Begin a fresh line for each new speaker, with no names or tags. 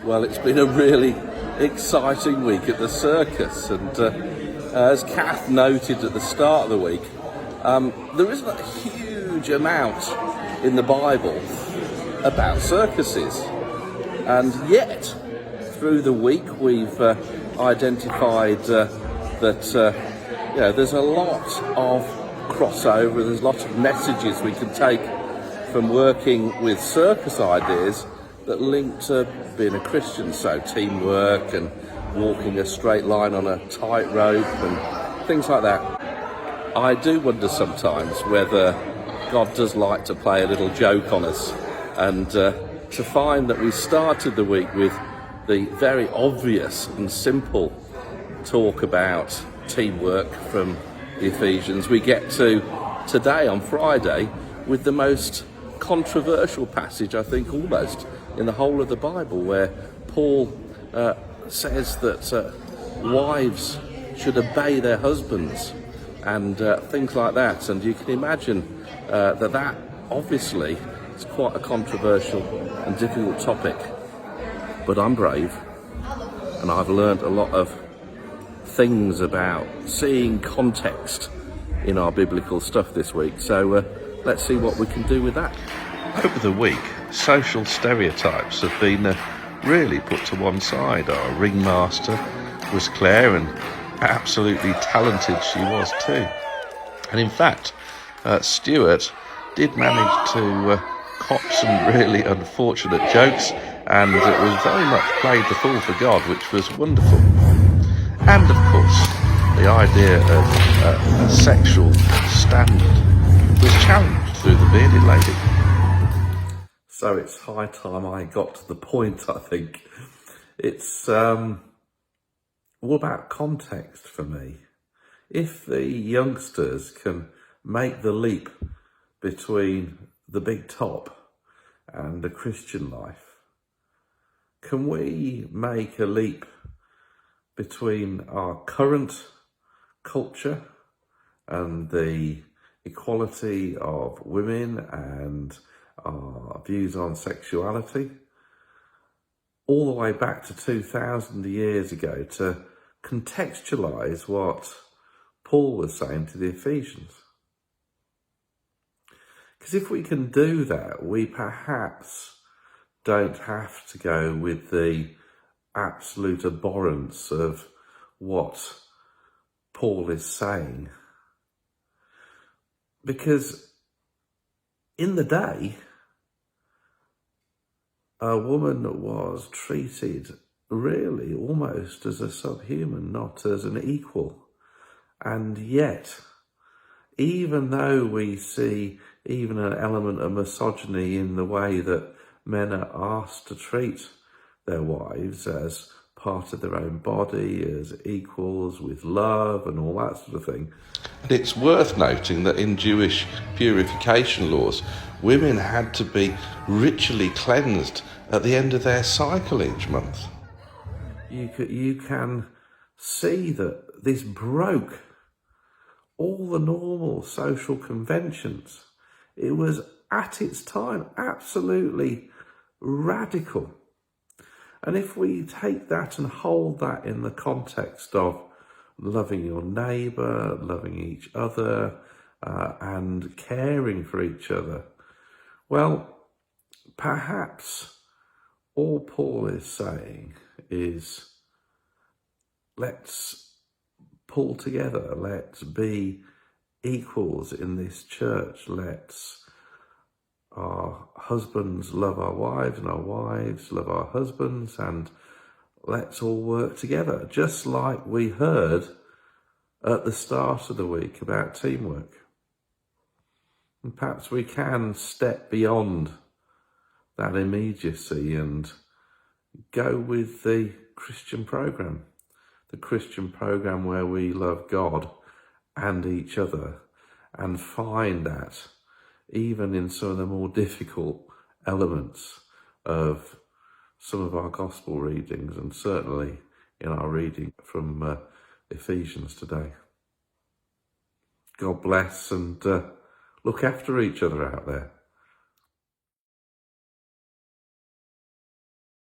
Well, it's been a really exciting week at the circus, and as Kath noted at the start of the week, there isn't a huge amount in the Bible about circuses, and yet through the week we've identified that there's a lot of crossover. There's a lot of messages we can take from working with circus ideas that link to being a Christian, so teamwork and walking a straight line on a tightrope and things like that. I do wonder sometimes whether God does like to play a little joke on us, and to find that we started the week with the very obvious and simple talk about teamwork from the Ephesians, we get to today on Friday with the most controversial passage, I think, almost in the whole of the Bible, where Paul says that wives should obey their husbands and things like that. And you can imagine that obviously is quite a controversial and difficult topic. But I'm brave, and I've learned a lot of things about seeing context in our biblical stuff this week. So let's see what we can do with that. Over the week, social stereotypes have been really put to one side. Our ringmaster was Claire, and absolutely talented she was too. And in fact, Stuart did manage to cop some really unfortunate jokes, and it was very much played the fool for God, which was wonderful. And of course, the idea of a sexual standard was challenged through the bearded lady. So it's high time I got to the point, I think. It's all about context for me. If the youngsters can make the leap between the big top and the Christian life, can we make a leap between our current culture and the equality of women and our views on sexuality, all the way back to 2,000 years ago, to contextualise what Paul was saying to the Ephesians? Because if we can do that, we perhaps don't have to go with the absolute abhorrence of what Paul is saying. Because in the day, a woman was treated really almost as a subhuman, not as an equal. And yet, even though we see even an element of misogyny in the way that men are asked to treat their wives as part of their own body, as equals, with love and all that sort of thing. And it's worth noting that in Jewish purification laws, women had to be ritually cleansed at the end of their cycle each month. You can see that this broke all the normal social conventions. It was at its time absolutely radical. And if we take that and hold that in the context of loving your neighbour, loving each other, and caring for each other, well, perhaps all Paul is saying is, let's pull together, let's be equals in this church, let's our husbands love our wives and our wives love our husbands, and let's all work together, just like we heard at the start of the week about teamwork. And perhaps we can step beyond that immediacy and go with the Christian program where we love God and each other, and find that even in some of the more difficult elements of some of our gospel readings, and certainly in our reading from Ephesians today. God bless, and look after each other out there.